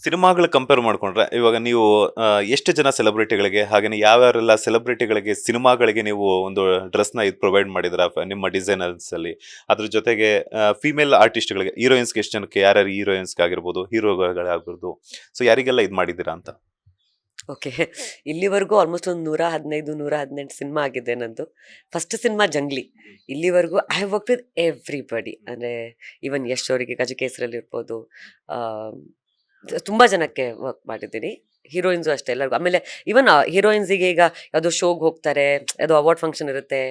ಸಿನಿಮಾಗಳು ಕಂಪೇರ್ ಮಾಡ್ಕೊಂಡ್ರೆ ಇವಾಗ ನೀವು ಎಷ್ಟು ಜನ ಸೆಲೆಬ್ರಿಟಿಗಳಿಗೆ ಹಾಗೇನೆ ಯಾವ್ಯಾರೆಲ್ಲ ಸೆಲೆಬ್ರಿಟಿಗಳಿಗೆ ಸಿನಿಮಾಗಳಿಗೆ ನೀವು ಒಂದು ಡ್ರೆಸ್ನ ಇದು ಪ್ರೊವೈಡ್ ಮಾಡಿದ್ರ ನಿಮ್ಮ ಡಿಸೈನರ್ಸ್ ಅಲ್ಲಿ ಅದ್ರ ಜೊತೆಗೆ ಫಿಮೇಲ್ ಆರ್ಟಿಸ್ಟ್ಗಳಿಗೆ ಹೀರೋಯಿನ್ಸ್ಗೆ ಎಷ್ಟು ಜನಕ್ಕೆ ಯಾರ್ಯಾರು ಹೀರೋಯಿನ್ಸ್ಗೆ ಆಗಿರ್ಬೋದು ಹೀರೋಗಳಾಗಿರ್ಬೋದು ಸೊ ಯಾರಿಗೆಲ್ಲ ಇದು ಮಾಡಿದ್ದೀರಾ ಅಂತ. ಓಕೆ. ಇಲ್ಲಿವರೆಗೂ ಆಲ್ಮೋಸ್ಟ್ ಒಂದು 115 ಸಿನಿಮಾ ಆಗಿದೆ ನಂದು. First cinema Jungli. ಇಲ್ಲಿವರೆಗೂ I have work with everybody. ಅಂದರೆ ಈವನ್ ಯಶ್ ಅವರಿಗೆ ಗಜಕೇಸರಲ್ಲಿ ಇರ್ಬೋದು, ತುಂಬ ಜನಕ್ಕೆ ವರ್ಕ್ ಮಾಡಿದ್ದೀನಿ. ಹೀರೋಯಿನ್ಸು ಅಷ್ಟೇ ಎಲ್ಲರಿಗೂ. ಆಮೇಲೆ ಈವನ್ ಹೀರೋಯಿನ್ಸಿಗೆ ಈಗ ಯಾವುದೋ ಶೋಗೆ ಹೋಗ್ತಾರೆ, ಯಾವುದೋ ಅವಾರ್ಡ್ ಫಂಕ್ಷನ್ ಇರುತ್ತೆ,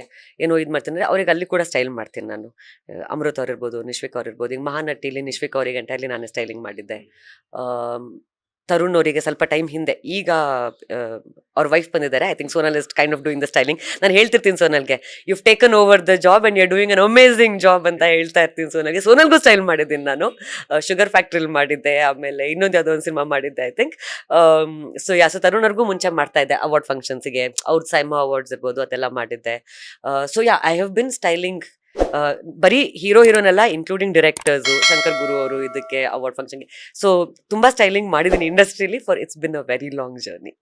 ಏನೋ ಇದು ಮಾಡ್ತೀನಿ ಅಂದರೆ ಅವ್ರಿಗೆ ಅಲ್ಲಿ ಕೂಡ ಸ್ಟೈಲ್ ಮಾಡ್ತೀನಿ ನಾನು. ಅಮೃತ್ ಅವ್ರು ಇರ್ಬೋದು, ನಿಶ್ವಿಕ್ ಅವ್ರು ಇರ್ಬೋದು. ಈಗ ಮಹಾನಟಿಲಿ ನಿಶ್ವಿಕ್ ಅವರಿಗೆ ಎಂಟೈರ್ಲಿ ನಾನೇ ಸ್ಟೈಲಿಂಗ್ ಮಾಡಿದ್ದೆ. ತರುಣ್ ಅವರಿಗೆ ಸ್ವಲ್ಪ ಟೈಮ್ ಹಿಂದೆ, ಈಗ ಅವ್ರ ವೈಫ್ ಬಂದಿದ್ದಾರೆ. I think Sonal is kind of doing the styling. ನಾನು ಹೇಳ್ತಿರ್ತೀನಿ ಸೋನಲ್ಗೆ, you've taken over the job and you're doing an amazing job ಅಂತ ಹೇಳ್ತಾ ಇರ್ತೀನಿ ಸೋನಲ್ಗೆ. ಸೋನಲ್ಗೂ ಸ್ಟೈಲ್ ಮಾಡಿದ್ದೀನಿ ನಾನು. ಶುಗರ್ ಫ್ಯಾಕ್ಟ್ರಿಲಿ ಮಾಡಿದ್ದೆ, ಆಮೇಲೆ ಇನ್ನೊಂದು ಯಾವುದೋ ಒಂದು ಸಿನಿಮಾ ಮಾಡಿದ್ದೆ ಐ ಥಿಂಕ್. ಸೊ ತರುಣ್ ಅವ್ರಿಗೂ ಮುಂಚೆ ಮಾಡ್ತಾ ಇದ್ದೆ ಅವಾರ್ಡ್ ಫಂಕ್ಷನ್ಸಿಗೆ. ಅವ್ರ ಸೈಮಾ ಅವಾರ್ಡ್ಸ್ ಇರ್ಬೋದು ಅದೆಲ್ಲ ಮಾಡಿದ್ದೆ. ಐ ಹ್ಯಾವ್ ಬಿನ್ ಸ್ಟೈಲಿಂಗ್ ಬರೀ ಹೀರೋನೆಲ್ಲ, ಇನ್ಕ್ಲೂಡಿಂಗ್ ಡೈರೆಕ್ಟರ್ಸು, ಶಂಕರ್ ಗುರು ಅವರು ಇದಕ್ಕೆ ಅವಾರ್ಡ್ ಫಂಕ್ಷನ್ಗೆ. ಸೊ ತುಂಬಾ ಸ್ಟೈಲಿಂಗ್ ಮಾಡಿದ್ದೀನಿ ಇಂಡಸ್ಟ್ರಿಲಿ. It's been a very long journey.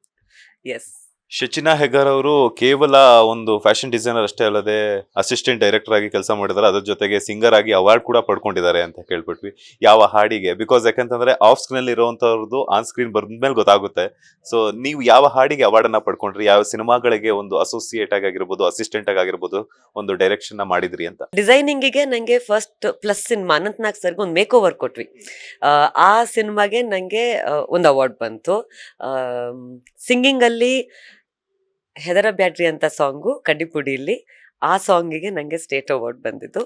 Yes. ಶಚಿನಾ ಹೆಗರ್ ಅವರು ಕೇವಲ ಒಂದು ಫ್ಯಾಷನ್ ಡಿಸೈನರ್ ಅಷ್ಟೇ ಅಲ್ಲದೆ ಅಸಿಸ್ಟೆಂಟ್ ಡೈರೆಕ್ಟರ್ ಆಗಿ ಕೆಲಸ ಮಾಡಿದ್ದಾರೆ, ಅದ್ರ ಜೊತೆಗೆ ಸಿಂಗರ್ ಆಗಿ ಅವಾರ್ಡ್ ಕೂಡ ಪಡ್ಕೊಂಡಿದ್ದಾರೆ ಅಂತ ಕೇಳ್ಬಿಟ್ವಿ. ಯಾವ ಹಾಡಿಗೆ? ಬಿಕಾಸ್ ಯಾಕಂತಂದ್ರೆ ಆಫ್ ಸ್ಕ್ರೀನ್ ಇರುವಂತವ್ರದ್ದು ಆನ್ ಸ್ಕ್ರೀನ್ ಬಂದ್ಮೇಲೆ ಗೊತ್ತಾಗುತ್ತೆ. ಸೊ ನೀವು ಯಾವ ಹಾಡಿಗೆ ಅವಾರ್ಡ್ ಅನ್ನ ಪಡ್ಕೊಂಡ್ರಿ, ಯಾವ ಸಿನಿಮಾಗಳಿಗೆ ಒಂದು ಅಸೋಸಿಯೇಟ್ ಆಗಿರ್ಬೋದು, ಅಸಿಸ್ಟೆಂಟ್ ಆಗಿರ್ಬೋದು ಒಂದು ಡೈರೆಕ್ಷನ್ ಮಾಡಿದ್ರಿ ಅಂತ? ಡಿಸೈನಿಂಗಿಗೆ ನನಗೆ ಫಸ್ಟ್ ಪ್ಲಸ್ ಸಿನಿಮಾ ಅನಂತ್ನಾಗ್ ಸರ್ಗೆ ಒಂದು ಮೇಕ್ ಓವರ್ ಕೊಟ್ವಿ. ಆ ಸಿನಿಮಾಗೆ ನನಗೆ ಒಂದು ಅವಾರ್ಡ್ ಬಂತು. ಸಿಂಗಿಂಗಲ್ಲಿ ಹೆದರ ಬ್ಯಾಟ್ರಿ ಅಂತ ಸಾಂಗು ಕಡ್ಡಿಪುಡಿಯಲ್ಲಿ, ಆ ಸಾಂಗಿಗೆ ನನಗೆ ಸ್ಟೇಟ್ ಅವಾರ್ಡ್ ಬಂದಿದ್ದು.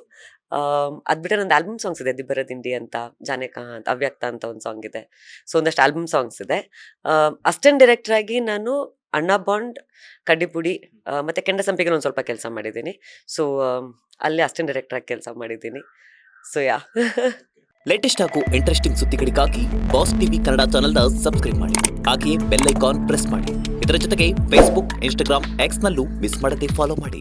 ಅದು ಬಿಟ್ಟರೆ ನಂದು ಆಲ್ಬಮ್ ಸಾಂಗ್ಸ್ ಇದೆ, ದಿಬ್ಬರ ದಿಂಡಿ ಅಂತ, ಜಾನೇಕಾ ಅಂತ, ಅವ್ಯಕ್ತ ಅಂತ ಒಂದು ಸಾಂಗ್ ಇದೆ. ಸೊ ಒಂದಷ್ಟು ಆಲ್ಬಮ್ ಸಾಂಗ್ಸ್ ಇದೆ. ಅಸಿಸ್ಟೆಂಟ್ ಡೈರೆಕ್ಟರ್ ಆಗಿ ನಾನು ಅಣ್ಣ ಬಾಂಡ್, ಕಡ್ಡಿಪುಡಿ ಮತ್ತು ಕೆಂಡ ಸಂಪಿಗೆ ಒಂದು ಸ್ವಲ್ಪ ಕೆಲಸ ಮಾಡಿದ್ದೀನಿ. ಸೊ ಅಲ್ಲಿ ಅಸಿಸ್ಟೆಂಟ್ ಡೈರೆಕ್ಟರ್ ಆಗಿ ಕೆಲಸ ಮಾಡಿದ್ದೀನಿ. ಸೊ ಲೇಟೆಸ್ಟ್ ಹಾಗೂ ಇಂಟ್ರೆಸ್ಟಿಂಗ್ ಸುದ್ದಿಗಳಿಗಾಗಿ ಬಾಸ್ ಟಿವಿ ಕನ್ನಡ ಚಾನೆಲ್ನ ಸಬ್ಸ್ಕ್ರೈಬ್ ಮಾಡಿ, ಹಾಗೆಯೇ ಬೆಲ್ ಐಕಾನ್ ಪ್ರೆಸ್ ಮಾಡಿ. ಇದರ ಜೊತೆಗೆ ಫೇಸ್ಬುಕ್, ಇನ್ಸ್ಟಾಗ್ರಾಮ್, ಎಕ್ಸ್ ನಲ್ಲೂ ಮಿಸ್ ಮಾಡದೆ ಫಾಲೋ ಮಾಡಿ.